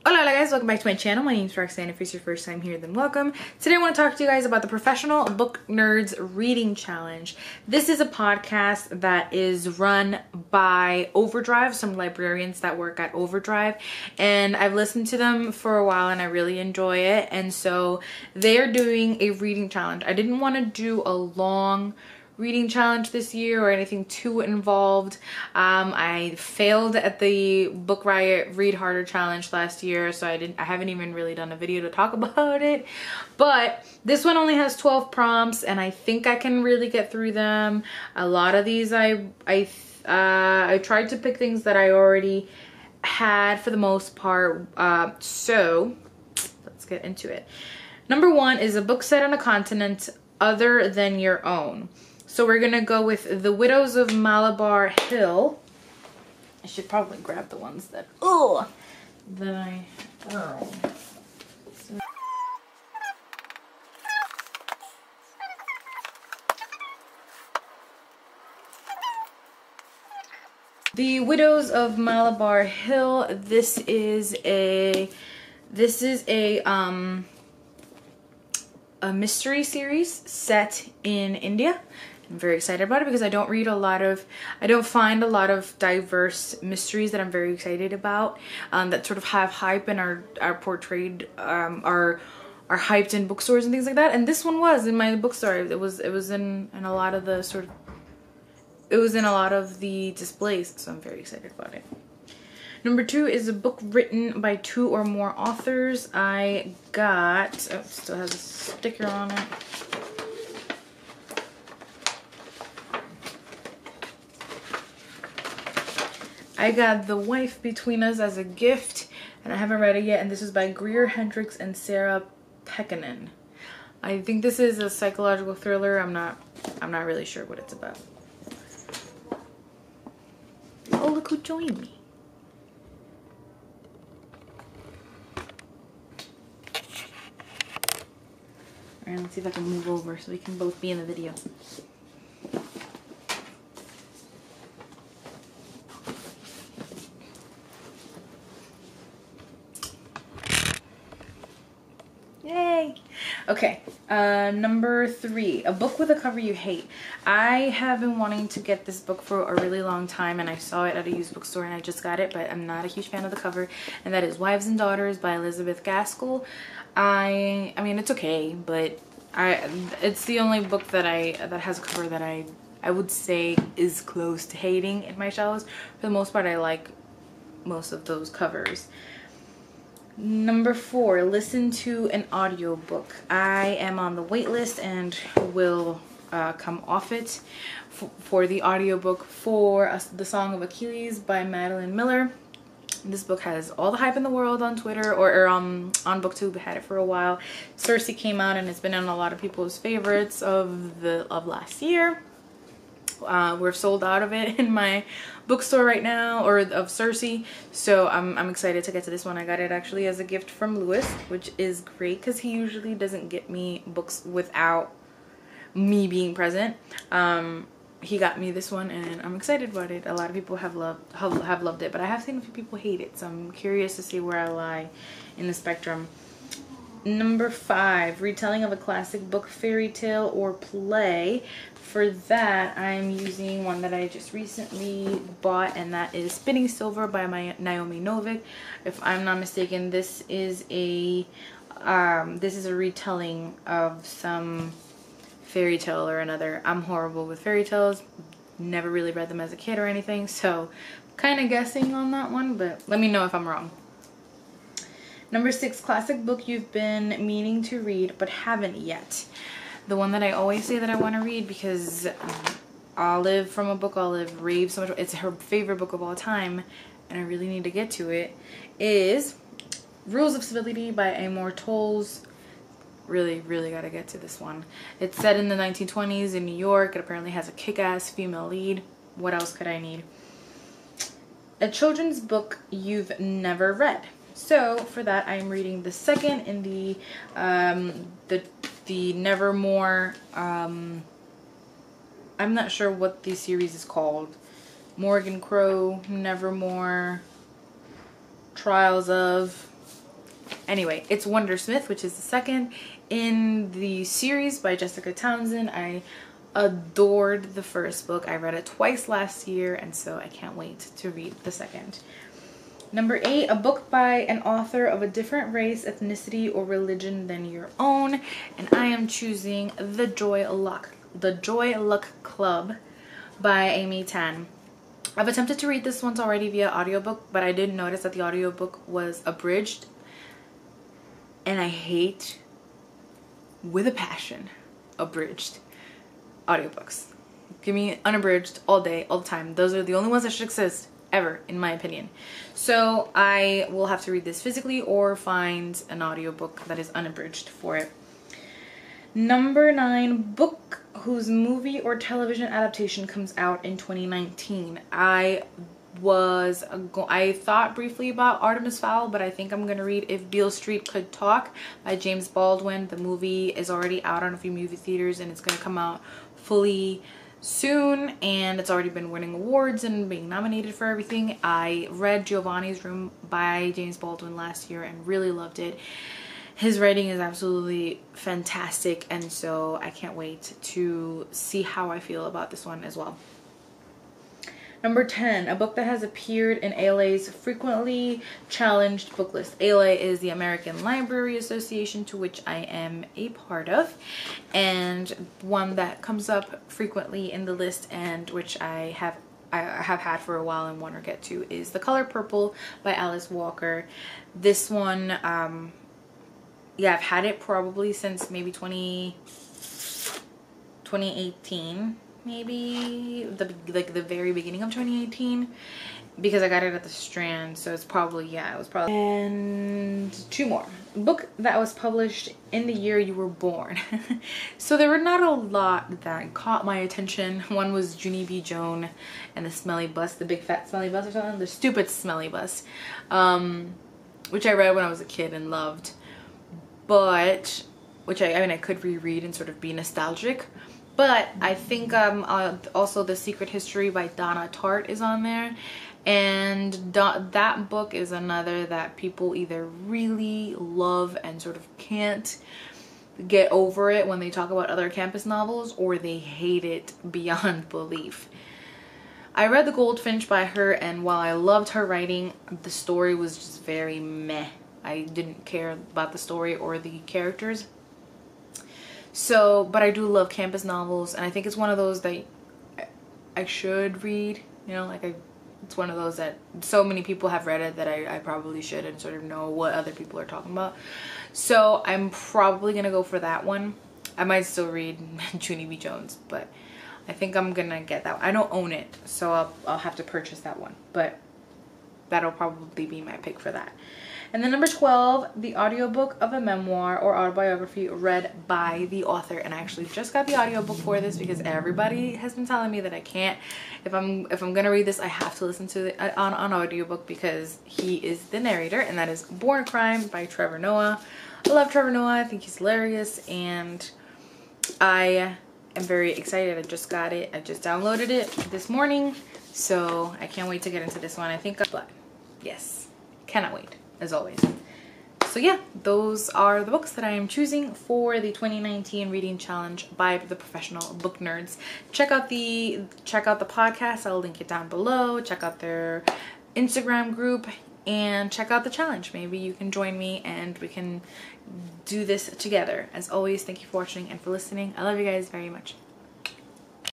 Hola guys, welcome back to my channel. My name is Roxanne. If it's your first time here, then welcome. Today I want to talk to you guys about the Professional Book Nerds Reading Challenge. This is a podcast that is run by Overdrive, some librarians that work at Overdrive, and I've listened to them for a while and I really enjoy it. And so they're doing a reading challenge. I didn't want to do a long reading challenge this year or anything too involved. I failed at the Book Riot Read Harder challenge last year, so I haven't even really done a video to talk about it. But this one only has 12 prompts and I think I can really get through them. A lot of these I tried to pick things that I already had for the most part. So let's get into it. Number one is a book set on a continent other than your own. So we're gonna go with The Widows of Malabar Hill. I should probably grab the ones that I The Widows of Malabar Hill. This is a mystery series set in India. I'm very excited about it because I don't find a lot of diverse mysteries that I'm very excited about, that sort of have hype and are portrayed, are hyped in bookstores and things like that. And this one was in my bookstore. It was in a lot of the displays, so I'm very excited about it. Number two is a book written by 2 or more authors. I got, oh, it still has a sticker on it. I got The Wife Between Us as a gift, and I haven't read it yet, and this is by Greer Hendricks and Sarah Pekkanen. I think this is a psychological thriller. I'm not really sure what it's about. Oh, look who joined me. Alright, let's see if I can move over so we can both be in the video. Yay! Okay, number 3, a book with a cover you hate. I have been wanting to get this book for a really long time, and I saw it at a used bookstore and I just got it, but I'm not a huge fan of the cover, and that is Wives and Daughters by Elizabeth Gaskell. I mean, it's okay, but it's the only book that has a cover that I would say is close to hating in my shelves. For the most part, I like most of those covers. Number 4, listen to an audiobook. I am on the wait list and will come off it for the audiobook for The Song of Achilles by Madeline Miller. This book has all the hype in the world on Twitter or on BookTube. Had it for a while. Circe came out and it's been on a lot of people's favorites of last year. We're sold out of it in my bookstore right now, or of Circe, so I'm excited to get to this one. I got it actually as a gift from Lewis, which is great because he usually doesn't get me books without me being present. He got me this one and I'm excited about it. A lot of people have loved it, but I have seen a few people hate it, so I'm curious to see where I lie in the spectrum. Number 5, retelling of a classic book, fairy tale, or play. For that, I'm using one that I just recently bought, and that is Spinning Silver by Naomi Novik. If I'm not mistaken, this is a retelling of some fairy tale or another. I'm horrible with fairy tales. Never really read them as a kid or anything, so kind of guessing on that one, but let me know if I'm wrong. Number 6, classic book you've been meaning to read but haven't yet. The one that I always say that I want to read because Olive from A Book Olive raves so much. It's her favorite book of all time and I really need to get to it, is Rules of Civility by Amor Towles. Really gotta get to this one. It's set in the 1920s in New York. It apparently has a kick-ass female lead. What else could I need? A children's book you've never read. So for that, I'm reading the second in the Nevermore. I'm not sure what the series is called. Morgan Crow, Nevermore, Trials of. Anyway, it's Wondersmith, which is the second in the series by Jessica Townsend. I adored the first book. I read it twice last year, and so I can't wait to read the second. Number 8, a book by an author of a different race, ethnicity, or religion than your own. And I am choosing The Joy Luck Club by Amy Tan. I've attempted to read this once already via audiobook, but I did notice that the audiobook was abridged. And I hate, with a passion, abridged audiobooks. Give me unabridged all day, all the time. Those are the only ones that should exist ever, in my opinion. So I will have to read this physically or find an audiobook that is unabridged for it. Number 9, book whose movie or television adaptation comes out in 2019. I thought briefly about Artemis Fowl, but I think I'm gonna read If Beale Street Could Talk by James Baldwin. The movie is already out on a few movie theaters, and it's gonna come out fully soon, and it's already been winning awards and being nominated for everything. I read Giovanni's Room by James Baldwin last year and really loved it. His writing is absolutely fantastic, and so I can't wait to see how I feel about this one as well. Number 10, a book that has appeared in ALA's frequently challenged book list. ALA is the American Library Association, to which I am a part of, and one that comes up frequently in the list and which I have had for a while and want to get to is The Color Purple by Alice Walker. This one, yeah, I've had it probably since maybe 2018. Maybe the very beginning of 2018, because I got it at the Strand, so it's probably, yeah, it was probably. And 2 more. A book that was published in the year you were born. So there were not a lot that caught my attention. One was Junie B. Jones and the Smelly Bus, the Big Fat Smelly Bus or something, the Stupid Smelly Bus, which I read when I was a kid and loved, but which I mean I could reread and sort of be nostalgic. But I think also The Secret History by Donna Tartt is on there. And that book is another that people either really love and sort of can't get over it when they talk about other campus novels, or they hate it beyond belief. I read The Goldfinch by her, and while I loved her writing, the story was just very meh. I didn't care about the story or the characters. So, but I do love campus novels, and I think it's one of those that I should read, you know, like it's one of those that so many people have read it that I probably should and sort of know what other people are talking about. So I'm probably gonna go for that one. I might still read Junie B. Jones, but I think I'm gonna get that one. I don't own it, so I'll have to purchase that one, but that'll probably be my pick for that. And then number 12, the audiobook of a memoir or autobiography read by the author. And I actually just got the audiobook for this because everybody has been telling me that I can't, if I'm gonna read this, I have to listen to it on audiobook because he is the narrator, and that is Born a Crime by Trevor Noah. I love Trevor Noah. I think he's hilarious, and I am very excited. I just got it. I just downloaded it this morning, so I can't wait to get into this one. I think, but yes, cannot wait, as always. So yeah, those are the books that I am choosing for the 2019 reading challenge by the Professional Book Nerds. Check out the podcast. I'll link it down below. Check out their Instagram group and check out the challenge. Maybe you can join me and we can do this together. As always, thank you for watching and for listening. I love you guys very much.